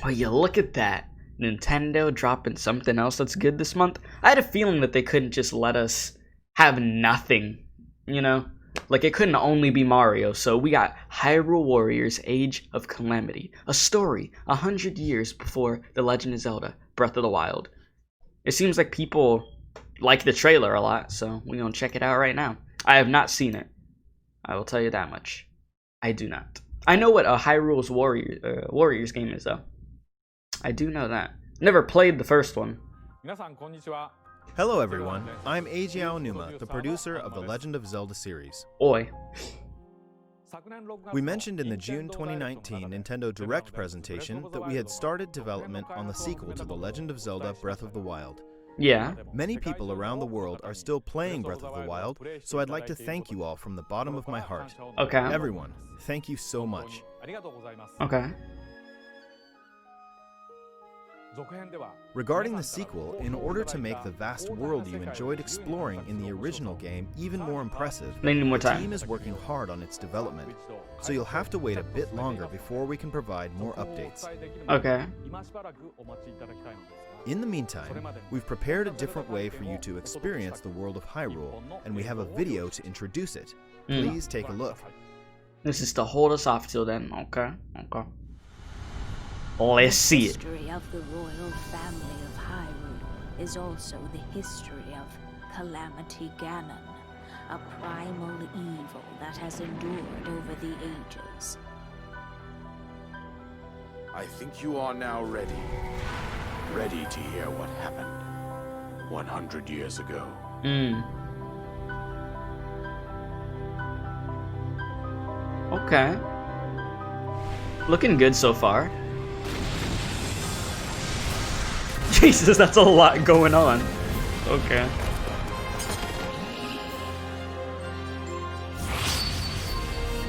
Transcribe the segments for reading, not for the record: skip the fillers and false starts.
Oh, you look at that. Nintendo dropping something else that's good this month. I had a feeling that they couldn't just let us have nothing, you know? Like, it couldn't only be Mario. So we got Hyrule Warriors Age of Calamity. A story 100 years before The Legend of Zelda Breath of the Wild. It seems like people like the trailer a lot, so we're gonna check it out right now. I have not seen it. I will tell you that much. I do not. I know what a Hyrule's Warriors game is, though. I do know that. Never played the first one. Hello everyone, I'm Eiji Aonuma, the producer of the Legend of Zelda series. Oi. We mentioned in the June 2019 Nintendo Direct presentation that we had started development on the sequel to The Legend of Zelda Breath of the Wild. Yeah. Many people around the world are still playing Breath of the Wild, so I'd like to thank you all from the bottom of my heart. Okay. Everyone, thank you so much. Okay. Regarding the sequel, in order to make the vast world you enjoyed exploring in the original game even more impressive, They need more the time. team is working hard on its development, so you'll have to wait a bit longer before we can provide more updates. Okay. In the meantime, we've prepared a different way for you to experience the world of Hyrule, and we have a video to introduce it. Please take a look. This is to hold us off till then. Okay. Okay. Let's see it. The history of the royal family of Hyrule is also the history of Calamity Ganon, a primal evil that has endured over the ages. I think you are now ready. Ready to hear what happened 100 years ago. Okay. Looking good so far. Jesus, that's a lot going on. Okay.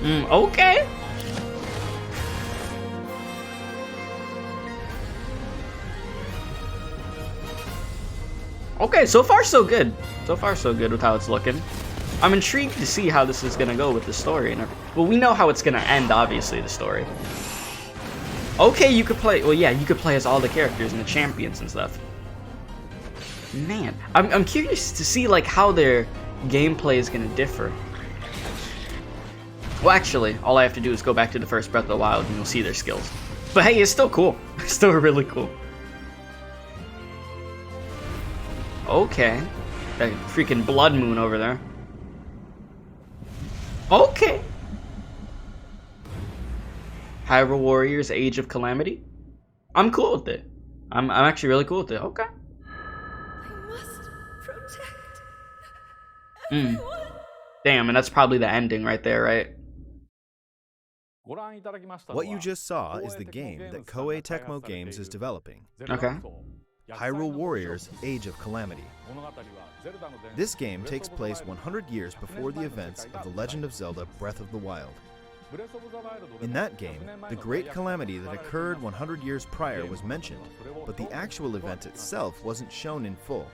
Okay. Okay, so far so good. So far so good with how it's looking. I'm intrigued to see how this is gonna go with the story and everything. Well, we know how it's gonna end, obviously, the story. Okay, you could play, well, yeah, you could play as all the characters and the champions and stuff. Man, I'm curious to see, like, how their gameplay is gonna differ. Well, actually, all I have to do is go back to the first Breath of the Wild and you'll see their skills. But hey, it's still cool. It's still really cool. Okay. That freaking blood moon over there. Okay. Hyrule Warriors Age of Calamity. I'm cool with it. I'm actually really cool with it. Okay. I must protect Damn, and that's probably the ending right there, right? What you just saw is the game that Koei Tecmo Games is developing. Okay. Hyrule Warriors Age of Calamity. This game takes place 100 years before the events of The Legend of Zelda Breath of the Wild. In that game, the great calamity that occurred 100 years prior was mentioned, but the actual event itself wasn't shown in full.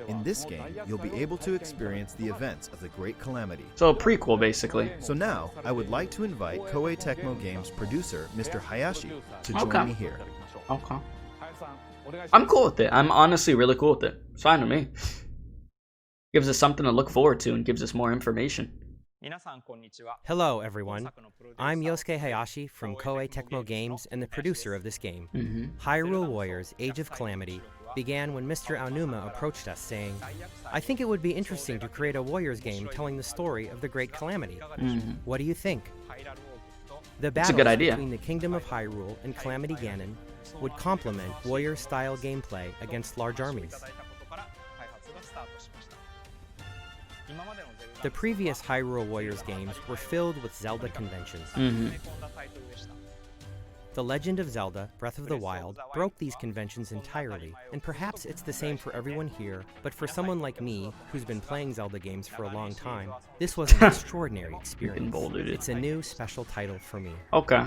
In this game, you'll be able to experience the events of the great calamity. So a prequel, basically. So now, I would like to invite Koei Tecmo Games producer, Mr. Hayashi, to join me here. Okay. I'm cool with it. I'm honestly really cool with it. It's fine with me. Gives us something to look forward to and gives us more information. Hello, everyone. I'm Yosuke Hayashi from Koei Tecmo Games and the producer of this game. Hyrule Warriors Age of Calamity began when Mr. Aonuma approached us saying, I think it would be interesting to create a Warriors game telling the story of the Great Calamity. What do you think? The battles between the Kingdom of Hyrule and Calamity Ganon would complement Warrior-style gameplay against large armies. The previous Hyrule Warriors games were filled with Zelda conventions. The Legend of Zelda Breath of the Wild broke these conventions entirely, and perhaps it's the same for everyone here, but for someone like me, who's been playing Zelda games for a long time, this was an extraordinary experience. It's a new, special title for me. Okay.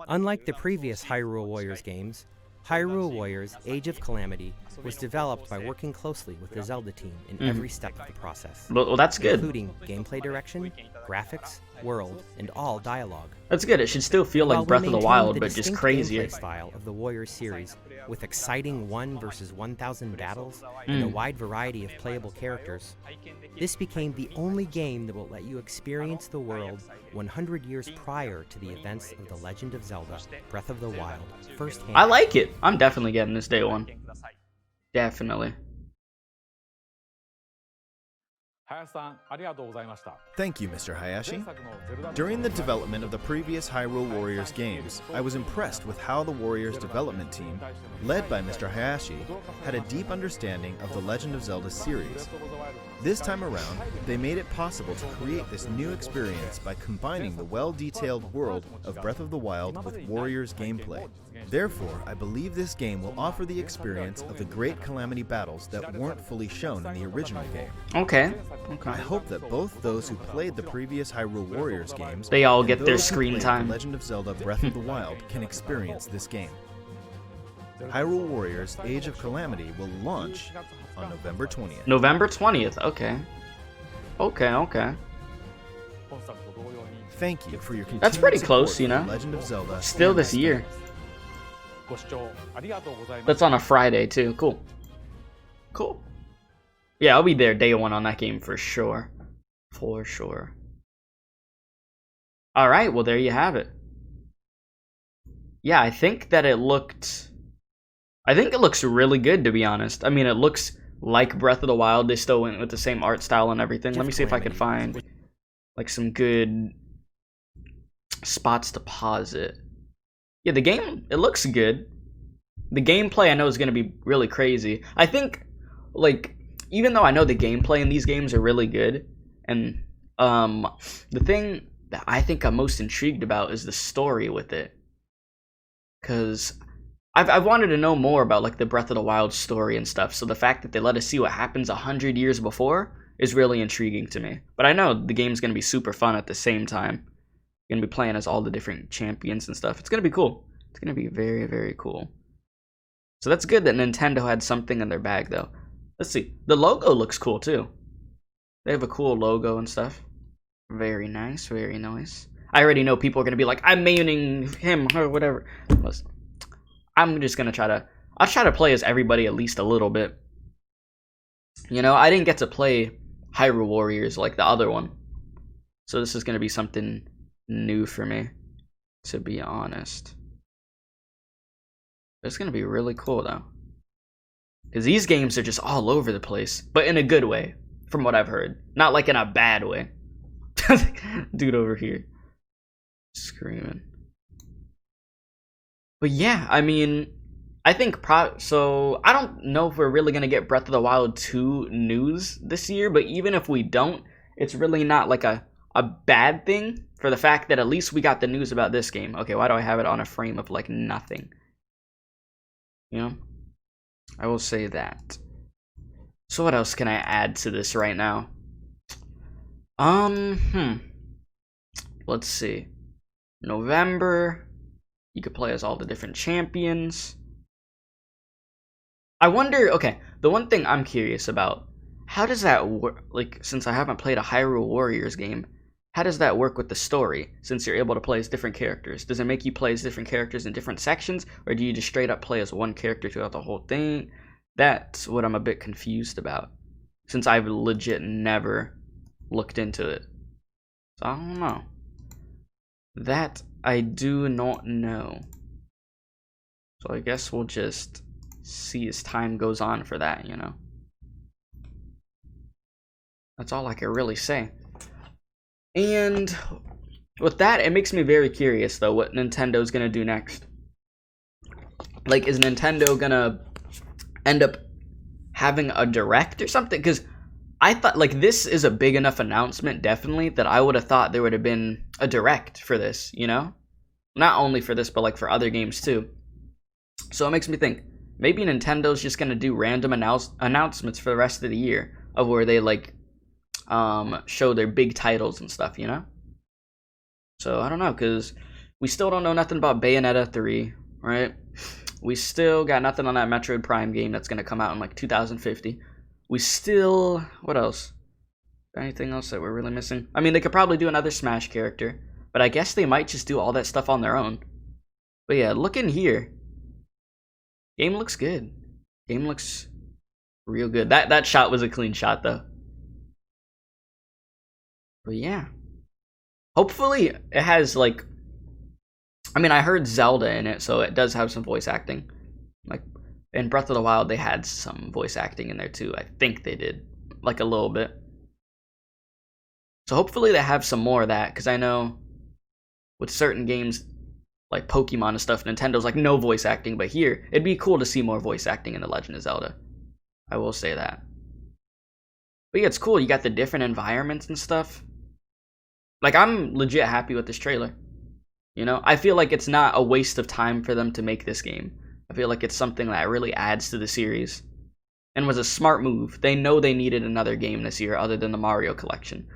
Unlike the previous Hyrule Warriors games, Hyrule Warriors Age of Calamity was developed by working closely with the Zelda team in every step of the process. Well, that's good. Including gameplay direction, graphics, world, and all dialogue. That's good. It should still feel While like Breath of the we Wild, maintained but the just distinct crazier. gameplay style of the Warriors series, with exciting 1 versus 1,000 battles and a wide variety of playable characters, this became the only game that will let you experience the world 100 years prior to the events of The Legend of Zelda: Breath of the Wild firsthand. I like it. I'm definitely getting this day one. Definitely. Thank you, Mr. Hayashi. During the development of the previous Hyrule Warriors games, I was impressed with how the Warriors development team, led by Mr. Hayashi, had a deep understanding of the Legend of Zelda series. This time around, they made it possible to create this new experience by combining the well-detailed world of Breath of the Wild with Warriors gameplay. Therefore, I believe this game will offer the experience of the great Calamity battles that weren't fully shown in the original game. Okay. I hope that both those who played the previous Hyrule Warriors games They all and get their those who screen played time. The Legend of Zelda: Breath of the Wild can experience this game. Hyrule Warriors: Age of Calamity will launch on November 20th. November 20th. Okay. Okay. Thank you for your continued That's pretty close, support you know. for The Legend of Zelda. Still and this year. That's on a Friday too. Cool. Cool. Yeah, I'll be there day one on that game for sure. For sure. Alright, well there you have it. Yeah, I think it looks really good, to be honest. I mean, it looks like Breath of the Wild. They still went with the same art style and everything. Let me see if I can find like some good spots to pause it. Yeah, the game, it looks good. The gameplay I know is going to be really crazy. I think, like, even though I know the gameplay in these games are really good, and the thing that I think I'm most intrigued about is the story with it. Because I've wanted to know more about, like, the Breath of the Wild story and stuff, so the fact that they let us see what happens 100 years before is really intriguing to me. But I know the game's going to be super fun at the same time. You're going to be playing as all the different champions and stuff. It's going to be cool. It's going to be very, very cool. So that's good that Nintendo had something in their bag, though. Let's see. The logo looks cool, too. They have a cool logo and stuff. Very nice, very nice. I already know people are going to be like, I'm mayoning him or whatever. I'm just going to I'll try to play as everybody at least a little bit. You know, I didn't get to play Hyrule Warriors like the other one. So this is going to be something new for me, to be honest. It's going to be really cool, though. Because these games are just all over the place. But in a good way, from what I've heard. Not like in a bad way. Dude over here. Screaming. But yeah, I mean, I think so I don't know if we're really going to get Breath of the Wild 2 news this year, but even if we don't, it's really not like a bad thing for the fact that at least we got the news about this game. Okay, why do I have it on a frame of like nothing? You know? I will say that. So what else can I add to this right now? Let's see. November. You could play as all the different champions. I wonder, okay, the one thing I'm curious about, how does that work? Like, since I haven't played a Hyrule Warriors game, how does that work with the story, since you're able to play as different characters? Does it make you play as different characters in different sections, or do you just straight up play as one character throughout the whole thing? That's what I'm a bit confused about, since I've legit never looked into it. So I don't know. That I do not know. So I guess we'll just see as time goes on for that, you know? That's all I can really say. And with that, it makes me very curious, though, what Nintendo's gonna do next. Like, is Nintendo gonna end up having a direct or something? Because I thought, like, this is a big enough announcement, definitely, that I would have thought there would have been a direct for this, you know? Not only for this, but, like, for other games, too. So it makes me think, maybe Nintendo's just gonna do random announcements for the rest of the year of where they, like, show their big titles and stuff, you know? So, I don't know, because we still don't know nothing about Bayonetta 3, right? We still got nothing on that Metroid Prime game that's going to come out in, like, 2050. We still... What else? Anything else that we're really missing? I mean, they could probably do another Smash character, but I guess they might just do all that stuff on their own. But yeah, look in here. Game looks good. Game looks real good. That shot was a clean shot, though. But yeah. Hopefully, it has, like... I mean, I heard Zelda in it, so it does have some voice acting. Like, in Breath of the Wild, they had some voice acting in there, too. I think they did. Like, a little bit. So hopefully they have some more of that, because I know with certain games, like Pokemon and stuff, Nintendo's like, no voice acting, but here, it'd be cool to see more voice acting in The Legend of Zelda. I will say that. But yeah, it's cool. You got the different environments and stuff. Like, I'm legit happy with this trailer. You know, I feel like it's not a waste of time for them to make this game. I feel like it's something that really adds to the series. And was a smart move. They know they needed another game this year other than the Mario collection.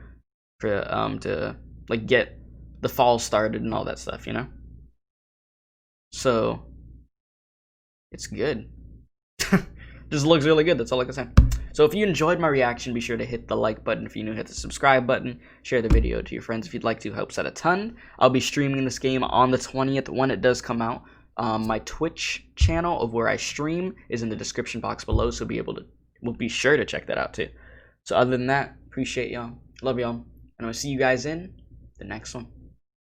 To like get the fall started and all that stuff, you know? So it's good. Just looks really good, that's all I can say. So if you enjoyed my reaction, be sure to hit the like button. If you're new, hit the subscribe button. Share the video to your friends if you'd like to. Helps out a ton. I'll be streaming this game on the 20th when it does come out. My Twitch channel of where I stream is in the description box below, so we'll be sure to check that out too. So other than that, appreciate y'all. Love y'all. And I'll see you guys in the next one.